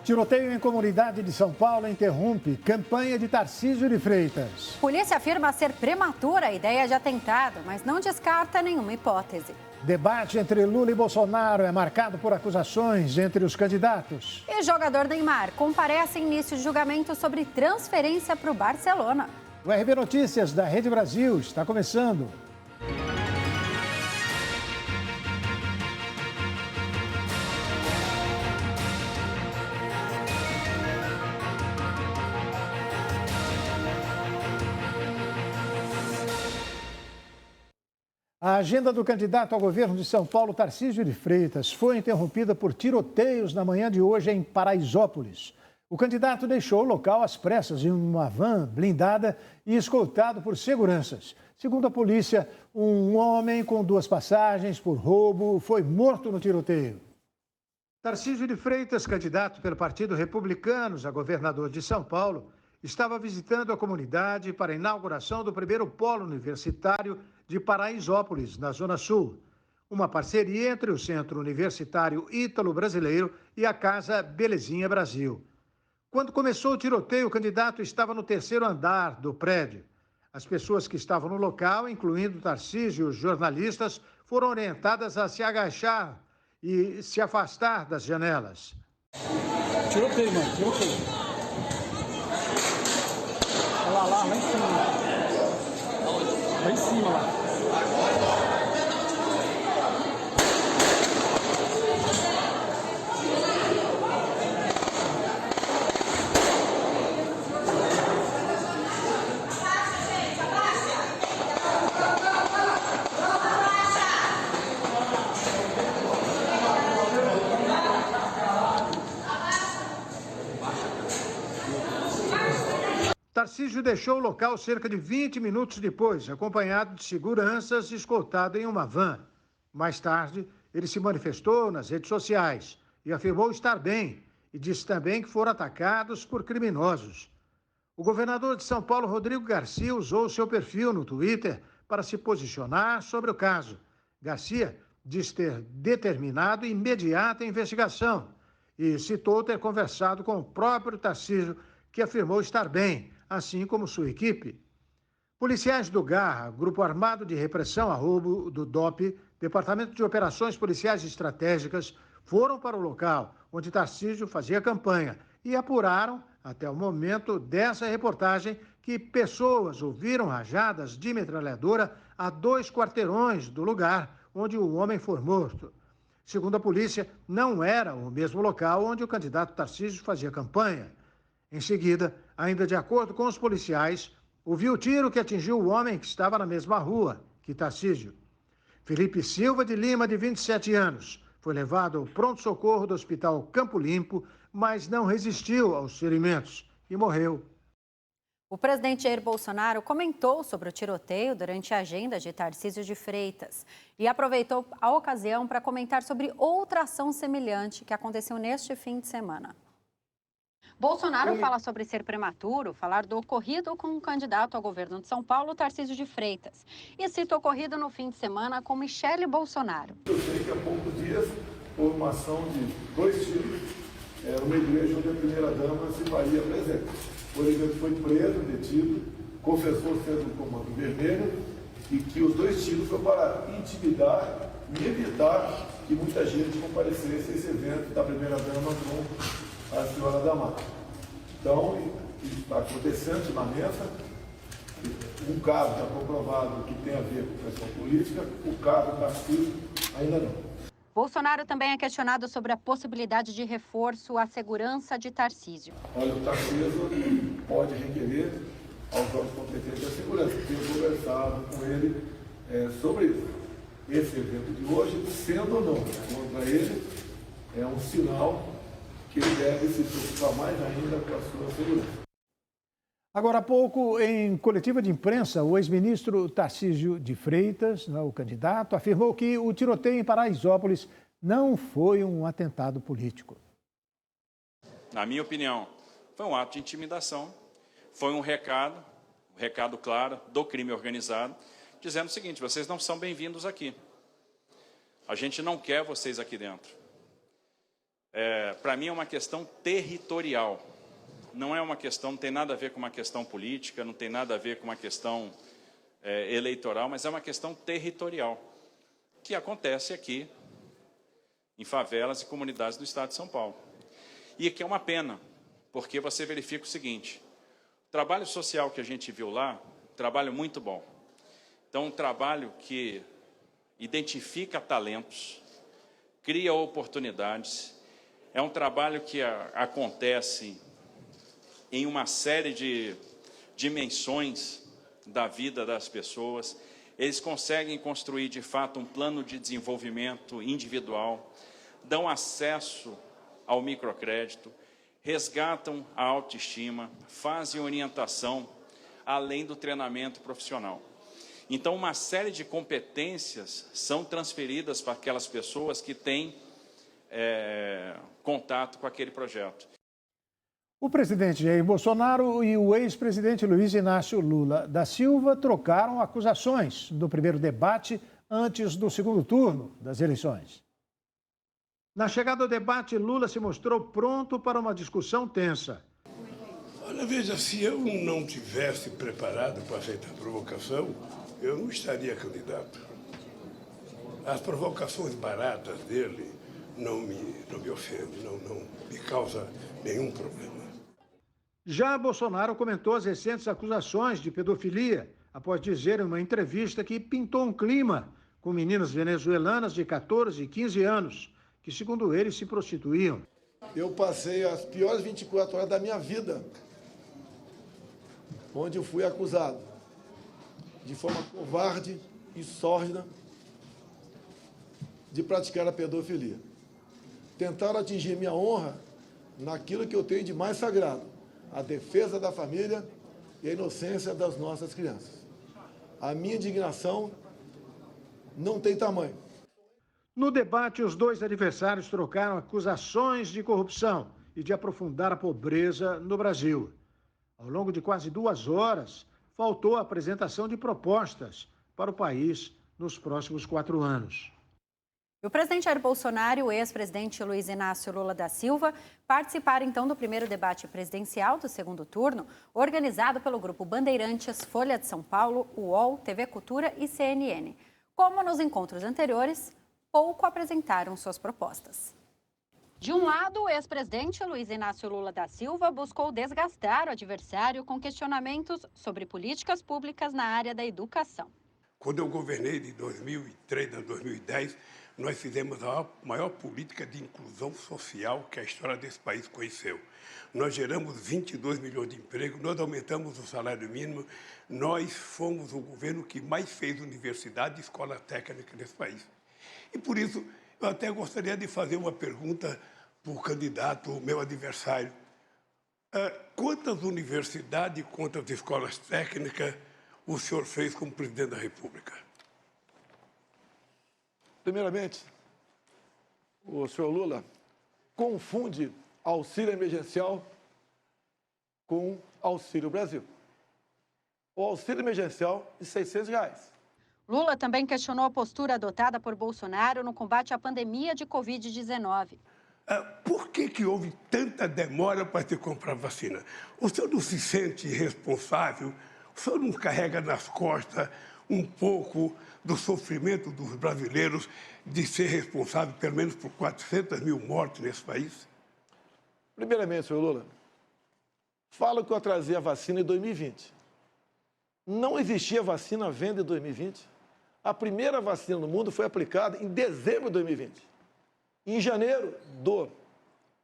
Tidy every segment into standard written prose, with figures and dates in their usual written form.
Tiroteio em comunidade de São Paulo interrompe campanha de Tarcísio de Freitas. Polícia afirma ser prematura a ideia de atentado, mas não descarta nenhuma hipótese. Debate entre Lula e Bolsonaro é marcado por acusações entre os candidatos. E jogador Neymar comparece em início de julgamento sobre transferência para o Barcelona. O RB Notícias da Rede Brasil está começando. A agenda do candidato ao governo de São Paulo, Tarcísio de Freitas, foi interrompida por tiroteios na manhã de hoje em Paraisópolis. O candidato deixou o local às pressas em uma van blindada e escoltado por seguranças. Segundo a polícia, um homem com 2 passagens por roubo foi morto no tiroteio. Tarcísio de Freitas, candidato pelo Partido Republicanos a governador de São Paulo, estava visitando a comunidade para a inauguração do primeiro polo universitário de Paraisópolis, na Zona Sul. Uma parceria entre o Centro Universitário Ítalo-Brasileiro e a Casa Belezinha Brasil. Quando começou o tiroteio, o candidato estava no 3º andar do prédio. As pessoas que estavam no local, incluindo Tarcísio e os jornalistas, foram orientadas a se agachar e se afastar das janelas. Tiroteio, mano, tiroteio. Olha lá em cima. Lá em cima, lá. Tarcísio deixou o local cerca de 20 minutos depois, acompanhado de seguranças e escoltado em uma van. Mais tarde, ele se manifestou nas redes sociais e afirmou estar bem e disse também que foram atacados por criminosos. O governador de São Paulo, Rodrigo Garcia, usou seu perfil no Twitter para se posicionar sobre o caso. Garcia diz ter determinado imediata investigação e citou ter conversado com o próprio Tarcísio, que afirmou estar bem, assim como sua equipe. Policiais do GARRA, Grupo Armado de Repressão a Roubo do DOP, Departamento de Operações Policiais Estratégicas, foram para o local onde Tarcísio fazia campanha e apuraram, até o momento dessa reportagem, que pessoas ouviram rajadas de metralhadora a 2 quarteirões do lugar onde o homem foi morto. Segundo a polícia, não era o mesmo local onde o candidato Tarcísio fazia campanha. Em seguida, ainda de acordo com os policiais, ouviu o tiro que atingiu o homem que estava na mesma rua que Tarcísio. Felipe Silva de Lima, de 27 anos, foi levado ao pronto-socorro do Hospital Campo Limpo, mas não resistiu aos ferimentos e morreu. O presidente Jair Bolsonaro comentou sobre o tiroteio durante a agenda de Tarcísio de Freitas e aproveitou a ocasião para comentar sobre outra ação semelhante que aconteceu neste fim de semana. Bolsonaro fala sobre ser prematuro, falar do ocorrido com o candidato ao governo de São Paulo, Tarcísio de Freitas, e cita o ocorrido no fim de semana com Michele Bolsonaro. Eu sei que há poucos dias houve uma ação de 2 tiros numa igreja onde a primeira-dama se faria presente. O elemento foi preso, detido, confessou ser do Comando Vermelho e que os 2 tiros foram para intimidar e evitar que muita gente comparecesse a esse evento da primeira-dama com a senhora da mata. Então, isso está acontecendo na mesa. Um caso está comprovado que tem a ver com questão política, o caso do Tarcísio ainda não. Bolsonaro também é questionado sobre a possibilidade de reforço à segurança de Tarcísio. Olha, o Tarcísio pode requerer aos órgãos competentes da segurança. Tenho conversado com ele sobre isso. Esse evento de hoje, sendo ou não contra ele, é um sinal que ele deve se preocupar mais ainda com a sua segurança. Agora há pouco, em coletiva de imprensa, o ex-ministro Tarcísio de Freitas, o candidato, afirmou que o tiroteio em Paraisópolis não foi um atentado político. Na minha opinião, foi um ato de intimidação, foi um recado claro do crime organizado, dizendo o seguinte: vocês não são bem-vindos aqui. A gente não quer vocês aqui dentro. para mim é uma questão territorial. Não é uma questão, não tem nada a ver com uma questão política, não tem nada a ver com uma questão eleitoral, mas é uma questão territorial, que acontece aqui em favelas e comunidades do estado de São Paulo. E que é uma pena, porque você verifica o seguinte: o trabalho social que a gente viu lá, trabalho muito bom. Então, um trabalho que identifica talentos, cria oportunidades, é um trabalho que acontece em uma série de dimensões da vida das pessoas. Eles conseguem construir, de fato, um plano de desenvolvimento individual, dão acesso ao microcrédito, resgatam a autoestima, fazem orientação, além do treinamento profissional. Então, uma série de competências são transferidas para aquelas pessoas que têm contato com aquele projeto. O presidente Jair Bolsonaro e o ex-presidente Luiz Inácio Lula da Silva trocaram acusações no primeiro debate antes do segundo turno das eleições. Na chegada ao debate, Lula se mostrou pronto para uma discussão tensa. Olha, veja, se eu não tivesse preparado para aceitar a provocação, eu não estaria candidato. As provocações baratas dele não me ofendem, não me causa nenhum problema. Já Bolsonaro comentou as recentes acusações de pedofilia, após dizer em uma entrevista que pintou um clima com meninas venezuelanas de 14 e 15 anos, que, segundo ele, se prostituíam. Eu passei as piores 24 horas da minha vida, onde eu fui acusado de forma covarde e sórdida de praticar a pedofilia. Tentaram atingir minha honra naquilo que eu tenho de mais sagrado: a defesa da família e a inocência das nossas crianças. A minha indignação não tem tamanho. No debate, os dois adversários trocaram acusações de corrupção e de aprofundar a pobreza no Brasil. Ao longo de quase 2 horas, faltou a apresentação de propostas para o país nos próximos 4 anos. O presidente Jair Bolsonaro e o ex-presidente Luiz Inácio Lula da Silva participaram, então, do primeiro debate presidencial do segundo turno, organizado pelo Grupo Bandeirantes, Folha de São Paulo, UOL, TV Cultura e CNN. Como nos encontros anteriores, pouco apresentaram suas propostas. De um lado, o ex-presidente Luiz Inácio Lula da Silva buscou desgastar o adversário com questionamentos sobre políticas públicas na área da educação. Quando eu governei de 2003 a 2010, nós fizemos a maior política de inclusão social que a história desse país conheceu. Nós geramos 22 milhões de empregos, nós aumentamos o salário mínimo, nós fomos o governo que mais fez universidade e escola técnica nesse país. E por isso, eu até gostaria de fazer uma pergunta para o candidato, o meu adversário. Quantas universidades, quantas escolas técnicas o senhor fez como presidente da República? Primeiramente, o senhor Lula confunde auxílio emergencial com Auxílio Brasil. O auxílio emergencial de R$600. Lula também questionou a postura adotada por Bolsonaro no combate à pandemia de Covid-19. Por que houve tanta demora para se comprar vacina? O senhor não se sente responsável? O senhor não carrega nas costas um pouco do sofrimento dos brasileiros de ser responsável, pelo menos, por 400 mil mortes nesse país? Primeiramente, senhor Lula, falo que eu atrasei a vacina em 2020. Não existia vacina à venda em 2020. A primeira vacina no mundo foi aplicada em dezembro de 2020. Em janeiro do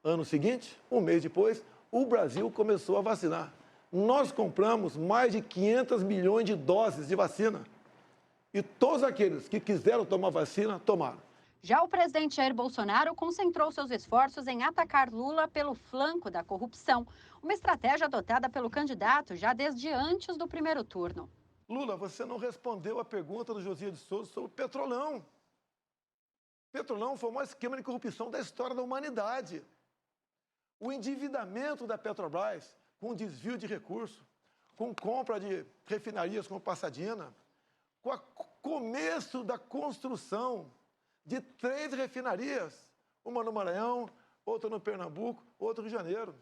ano seguinte, um mês depois, o Brasil começou a vacinar. Nós compramos mais de 500 milhões de doses de vacina. E todos aqueles que quiseram tomar vacina, tomaram. Já o presidente Jair Bolsonaro concentrou seus esforços em atacar Lula pelo flanco da corrupção, uma estratégia adotada pelo candidato já desde antes do primeiro turno. Lula, você não respondeu a pergunta do Josias de Souza sobre o Petrolão. Petrolão foi o maior esquema de corrupção da história da humanidade. O endividamento da Petrobras, com desvio de recursos, com compra de refinarias como Passadina, com o começo da construção de 3 refinarias, uma no Maranhão, outra no Pernambuco, outra no Rio de Janeiro.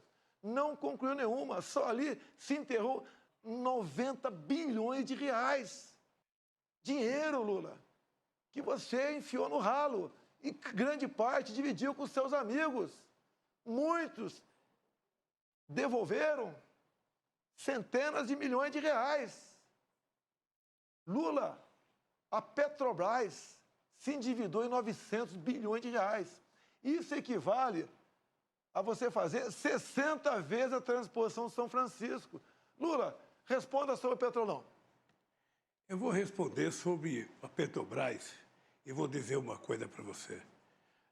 Não concluiu nenhuma, só ali se enterrou 90 bilhões de reais. Dinheiro, Lula, que você enfiou no ralo e grande parte dividiu com seus amigos. Muitos devolveram centenas de milhões de reais. Lula, a Petrobras se endividou em 900 bilhões de reais. Isso equivale a você fazer 60 vezes a transposição de São Francisco. Lula, responda sobre o Petrolão. Eu vou responder sobre a Petrobras e vou dizer uma coisa para você.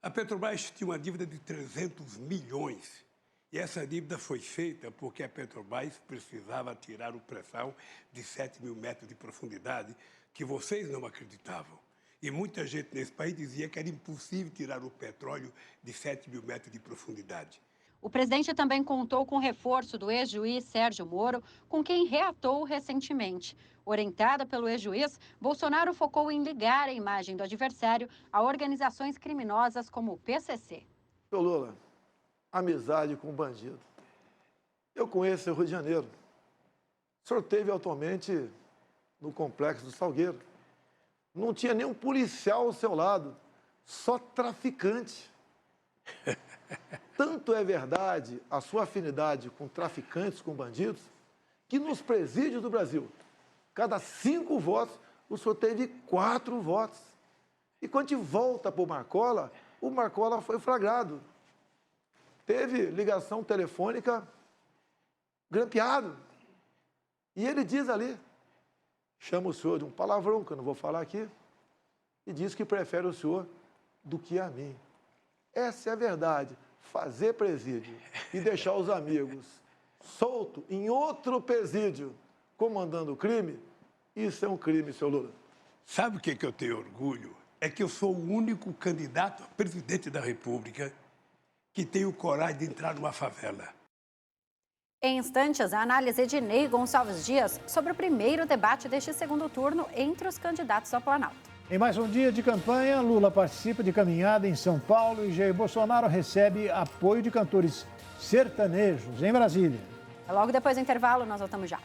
A Petrobras tinha uma dívida de 300 milhões e essa dívida foi feita porque a Petrobras precisava tirar o pré-sal de 7 mil metros de profundidade que vocês não acreditavam. E muita gente nesse país dizia que era impossível tirar o petróleo de 7 mil metros de profundidade. O presidente também contou com o reforço do ex-juiz Sérgio Moro, com quem reatou recentemente. Orientada pelo ex-juiz, Bolsonaro focou em ligar a imagem do adversário a organizações criminosas como o PCC. Seu Lula, amizade com o bandido. Eu conheço o Rio de Janeiro. O senhor esteve atualmente no Complexo do Salgueiro. Não tinha nenhum policial ao seu lado, só traficante. Tanto é verdade a sua afinidade com traficantes, com bandidos, que nos presídios do Brasil, cada 5 votos, o senhor teve 4 votos. E quando a gente volta para o Marcola foi flagrado. Teve ligação telefônica grampeado. E ele diz ali, chama o senhor de um palavrão, que eu não vou falar aqui, e diz que prefere o senhor do que a mim. Essa é a verdade. Fazer presídio e deixar os amigos soltos em outro presídio comandando o crime, isso é um crime, seu Lula. Sabe o que eu tenho orgulho? É que eu sou o único candidato a presidente da República que tem coragem de entrar numa favela. Em instantes, a análise de Ney Gonçalves Dias sobre o primeiro debate deste segundo turno entre os candidatos ao Planalto. Em mais um dia de campanha, Lula participa de caminhada em São Paulo e Jair Bolsonaro recebe apoio de cantores sertanejos em Brasília. Logo depois do intervalo, nós voltamos já.